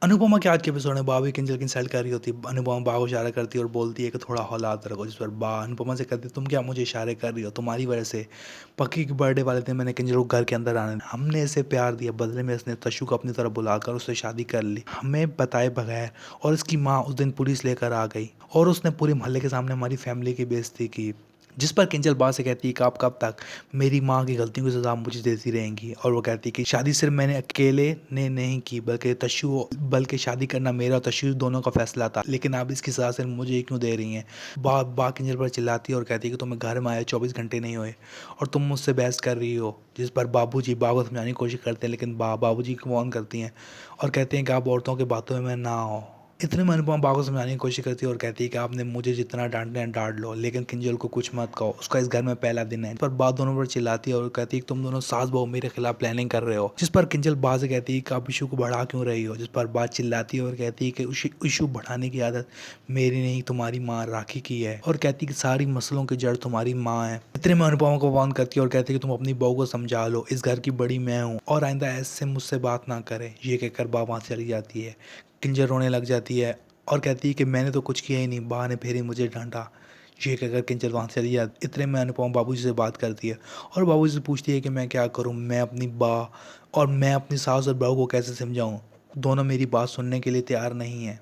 अनुपमा के आज के एपिसोड में बा भी किंजल की इंसल्ट कर रही होती है। अनुपमा बा को इशारा करती है और बोलती है कि थोड़ा हौलात रखो, जिस पर बा अनुपमा से कहती है तुम क्या मुझे इशारे कर रही हो, तुम्हारी वजह से पक्की के बर्थडे वाले दिन मैंने किंजल को घर के अंदर आने हमने इसे प्यार दिया, बदले में इसने तशु को अपनी तरफ बुलाकर उससे शादी कर ली हमें बताए बगैर। और इसकी माँ उस दिन पुलिस लेकर आ गई और उसने पूरे मोहल्ले के सामने हमारी फैमिली की बेइज्जती की। जिस पर किंजल बा से कहती है कि आप कब तक मेरी माँ की गलतियों की सज़ा मुझे देती रहेंगी। और वो कहती है कि शादी सिर्फ मैंने अकेले ने नहीं की बल्कि शादी करना मेरा और तशु दोनों का फैसला था, लेकिन आप इसकी सज़ा सिर्फ मुझे क्यों दे रही हैं। बा किंजल पर चिल्लाती है और कहती है कि तुम्हें घर में आए 24 घंटे नहीं हुए और तुम मुझसे बहस कर रही हो। जिस पर बाबूजी बा को समझाने की कोशिश करते हैं, लेकिन बाबूजी को ऑन करती हैं और कहते हैं कि आप औरतों की बातों में ना हो। इतने में अनुपमा बा को समझाने की कोशिश करती है और कहती है कि आपने मुझे जितना डांटना है डांट लो, लेकिन किंजल को कुछ मत कहो, उसका इस घर में पहला दिन है। इस पर बा दोनों पर चिल्लाती है और कहती है कि तुम दोनों सास बहू मेरे खिलाफ प्लानिंग कर रहे हो। जिस पर किंजल बा से कहती है कि आप इशू को बढ़ा क्यों रही हो। जिस पर बा चिल्लाती है और कहती है कि इशू बढ़ाने की आदत मेरी नहीं तुम्हारी माँ राखी की है, और कहती है कि सारी मसलों की जड़ तुम्हारी माँ है। इतने में अनुपमा को वार्न करती है और कहती है कि तुम अपनी बहू को समझा लो, इस घर की बड़ी मैं हूँ और आइंदा ऐसे मुझसे बात ना करे। ये कहकर बा वहाँ चली जाती है। किंजल रोने लग जाती है और कहती है कि मैंने तो कुछ किया ही नहीं, बा ने फिर ही मुझे डांटा। ये कहकर किंजल वहाँ से चली जाती। इतने में अनुपमा बाबूजी से बात करती है और बाबूजी से पूछती है कि मैं क्या करूँ, मैं अपनी सास और बहू को कैसे समझाऊँ। दोनों मेरी बात सुनने के लिए तैयार नहीं है।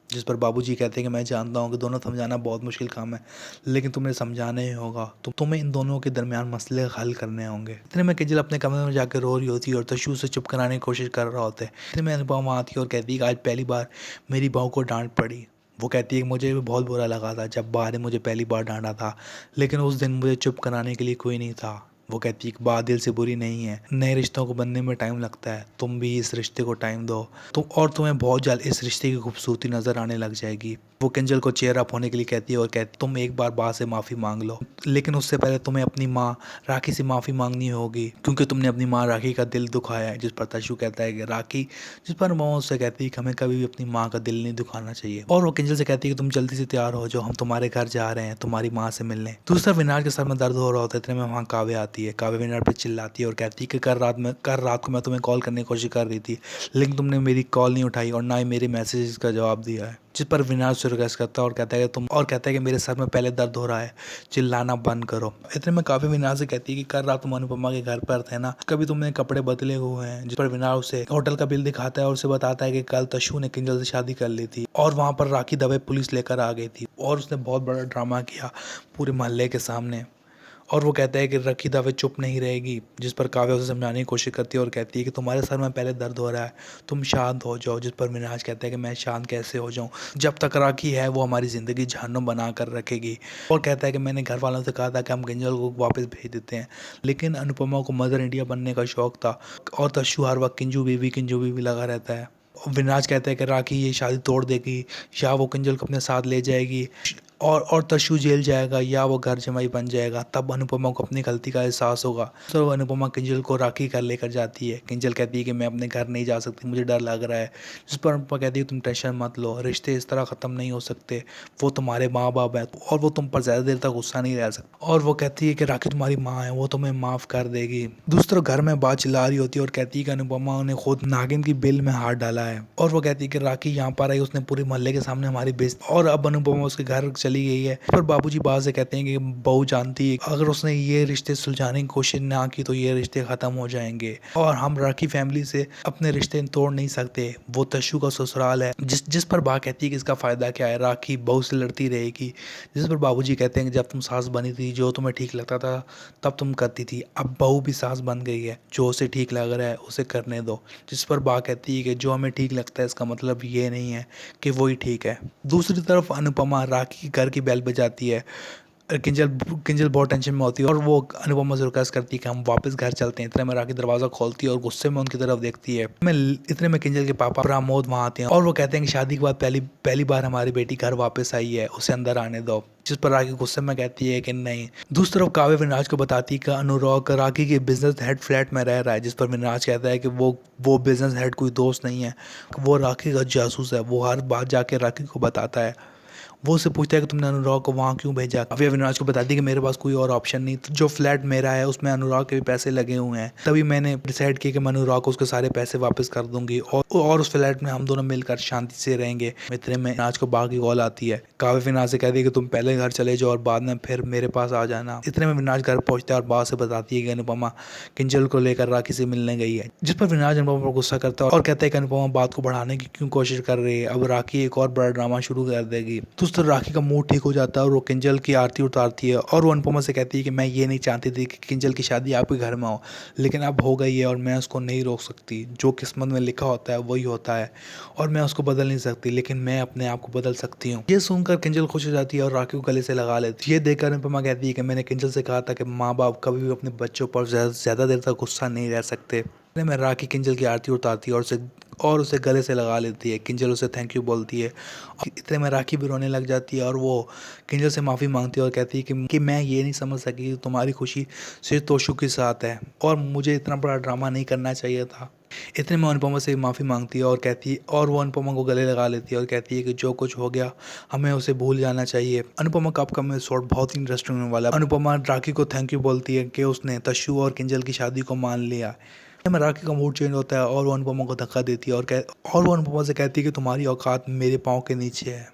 जिस पर बाबूजी कहते हैं कि मैं जानता हूँ कि दोनों समझाना बहुत मुश्किल काम है, लेकिन तुम्हें समझाना ही होगा। तुम्हें इन दोनों के दरमियान मसले हल करने होंगे। इतने में किंजल अपने कमरे में जाकर रो रही होती है और तशु से चुप कराने की कोशिश कर रहा होता है। इतने में अनुपमा आती है और कहती है कि आज पहली बार मेरी बहू को डांट पड़ी। वो कहती है कि मुझे भी बहुत बुरा लगा था जब बा ने मुझे पहली बार डांटा था, लेकिन उस दिन मुझे चुप कराने के लिए कोई नहीं था। वो कहती है कि बा दिल से बुरी नहीं है, नए रिश्तों को बनने में टाइम लगता है, तुम भी इस रिश्ते को टाइम दो तुम्हें बहुत जल्द इस रिश्ते की खूबसूरती नजर आने लग जाएगी। वो किंजल को चेयर अप होने के लिए कहती है और कहती तुम एक बार बा से माफ़ी मांग लो, लेकिन उससे पहले तुम्हें अपनी माँ राखी से माफ़ी मांगनी होगी, क्योंकि तुमने अपनी माँ राखी का दिल दुखाया है। जिस पर तशु कहता है कि राखी, जिस पर माँ उससे कहती है कि हमें कभी भी अपनी माँ का दिल नहीं दुखाना चाहिए। और वो किंजल से कहती है कि तुम जल्दी से तैयार हो जाओ, हम तुम्हारे घर जा रहे हैं तुम्हारी माँ से मिलने। दूसरा विनाश के सर में दर्द हो रहा होता है। इतने में वहाँ काव्य आती है। काव्य विनाश पे चिल्लाती है और कहती है कि कल रात को मैं तुम्हें कॉल करने की कोशिश कर रही थी, लेकिन तुमने मेरी कॉल नहीं उठाई और ना ही मेरे मैसेज का जवाब दिया है। जिस पर विनाश से रिक्वेस्ट करता है और कहता है कि मेरे सर में पहले दर्द हो रहा है, चिल्लाना बंद करो। इतने में काफी विनाश से कहती है कि कल रात तुम अनुपमा के घर पर थे ना, कभी तुमने कपड़े बदले हुए हैं। जिस पर विनाश उसे होटल का बिल दिखाता है और उसे बताता है कि कल तशु ने किंजल से शादी कर ली थी और वहां पर राखी दबे पुलिस लेकर आ गई थी और उसने बहुत बड़ा ड्रामा किया पूरे मोहल्ले के सामने। और वो कहता है कि रखी दावे चुप नहीं रहेगी। जिस पर काव्या उसे समझाने की कोशिश करती है और कहती है कि तुम्हारे सर में पहले दर्द हो रहा है, तुम शांत हो जाओ। जिस पर मिनहाज कहता है कि मैं शांत कैसे हो जाऊं, जब तक राखी है वो हमारी ज़िंदगी जहन्नुम बना कर रखेगी। और कहता है कि मैंने घर वालों से कहा था कि हम किंजल को वापस भेज देते हैं, लेकिन अनुपमा को मदर इंडिया बनने का शौक था और तशु हर वक्त किंजू बीबी लगा रहता है। विनाश कहता है कि राखी ये शादी तोड़ देगी या वो किंजल को अपने साथ ले जाएगी और तशु जेल जाएगा या वो घर जमाई बन जाएगा। तब अनुपमा को अपनी गलती का एहसास होगा तो अनुपमा किंजल को राखी घर लेकर जाती है। किंजल कहती है कि मैं अपने घर नहीं जा सकती, मुझे डर लग रहा है। जिस पर अनुपमा कहती है तुम टेंशन मत लो, रिश्ते इस तरह ख़त्म नहीं हो सकते, वो तुम्हारे माँ बाप है और वो तुम पर ज़्यादा देर तक गुस्सा नहीं रह सकता। और वो कहती है कि राखी तुम्हारी माँ है, वो तुम्हें माफ़ कर देगी। दूसरे घर में बात चिल्ला रही होती है और कहती है कि अनुपमा ने खुद नागिन की बिल में हाथ डाला है। और वो कहती है कि राखी यहाँ पर आई, उसने पूरे मोहल्ले के सामने हमारी बेइज्जती, और अब अनुपमा उसके घर चली गई है। पर बाबूजी बात से कहते हैं कि बहू जानती है अगर उसने ये रिश्ते सुलझाने की कोशिश ना की तो ये रिश्ते खत्म हो जाएंगे और हम राखी फैमिली से अपने रिश्ते तोड़ नहीं सकते, वो तशु का ससुराल है। जिस पर बा कहती है कि इसका फायदा क्या है, राखी बहू से लड़ती रहेगी। जिस पर बाबूजी कहते हैं कि जब तुम सास बनी थी जो तुम्हें ठीक लगता था तब तुम करती थी, अब बहू भी सास बन गई है, जो उसे ठीक लग रहा है उसे करने दो। जिस पर बा कहती है कि जो हमें ठीक लगता है इसका मतलब ये नहीं है कि वही ठीक है। दूसरी तरफ अनुपमा राखी के घर की बेल बजाती है। किंजल किंजल बहुत टेंशन में होती है और वो अनुपमा से रिक्वेस्ट करती है कि हम वापस घर चलते हैं। इतने में राखी दरवाज़ा खोलती है और गुस्से में उनकी तरफ देखती है। इतने में किंजल के पापा प्रमोद वहाँ आते हैं और वो कहते हैं कि शादी के बाद पहली बार हमारी बेटी घर वापस आई है, उसे अंदर आने दो। जिस पर राखी गुस्से में कहती है कि नहीं। दूसरी तरफ काव्य विनाश को बताती है कि अनुराग राखी के बिजनेस हेड फ्लैट में रह रहा है। जिस पर विनाश कहता है कि वो बिजनेस हेड कोई दोस्त नहीं है, वो राखी का जासूस है, वो हर बात जाके राखी को बताता है। वो उससे पूछता है कि तुमने अनुराग को वहाँ क्यों भेजा। अभी अविनाश को बताती है कि मेरे पास कोई और ऑप्शन नहीं, तो जो फ्लैट मेरा है उसमें अनुराग के भी पैसे लगे हुए हैं, तभी मैंने डिसाइड किया कि मैं अनुराग को उसके सारे पैसे वापस कर दूंगी और उस फ्लैट में हम दोनों मिलकर शांति से रहेंगे। इतने में अविनाश को बाहर की कॉल आती है। काव्य अविनाश से कहती है कि तुम पहले घर चले जाओ और बाद में फिर मेरे पास आ जाना। इतने में अविनाश घर पहुंचता है और बात से बताती है कि अनुपमा किंजल को लेकर राखी से मिलने गई है, जिस पर अविनाश अनुपमा पर गुस्सा करता है और कहता है कि अनुपमा बात को बढ़ाने की क्यों कोशिश कर रही है, अब राखी एक और बड़ा ड्रामा शुरू कर देगी। तो उस तरह राखी का मूड ठीक हो जाता है और वो किंजल की आरती उतारती है और वो अनुपमा से कहती है कि मैं ये नहीं चाहती थी कि किंजल की शादी आपके घर में हो, लेकिन अब हो गई है और मैं उसको नहीं रोक सकती। जो किस्मत में लिखा होता है वही होता है और मैं उसको बदल नहीं सकती, लेकिन मैं अपने आप को बदल सकती हूँ। ये सुनकर किंजल खुश हो जाती है और राखी को गले से लगा लेती है। ये देखकर अनुपमा कहती है कि मैंने किंजल से कहा था कि माँ बाप कभी भी अपने बच्चों पर ज़्यादा देर तक गुस्सा नहीं रह सकते। इतने में राखी किंजल की आरती उतारती है और उसे गले से लगा लेती है। किंजल उसे थैंक यू बोलती है। इतने में राखी भी रोने लग जाती है और वो किंजल से माफ़ी मांगती है और कहती है कि मैं ये नहीं समझ सकी कि तुम्हारी खुशी सिर्फ तोशु के साथ है और मुझे इतना बड़ा ड्रामा नहीं करना चाहिए था। इतने में अनुपमा से माफ़ी मांगती है और कहती है और वो अनुपमा को गले लगा लेती है और कहती है कि जो कुछ हो गया हमें उसे भूल जाना चाहिए। अनुपमा का अपकमिंग एपिसोड बहुत ही इंटरेस्टिंग होने वाला है। अनुपमा राखी को थैंक यू बोलती है कि उसने तशु और किंजल की शादी को मान लिया। में राखी का मूड चेंज होता है और वो अनुपमा को धक्का देती है और वो अनुपमा से कहती है कि तुम्हारी औकात मेरे पाँव के नीचे है।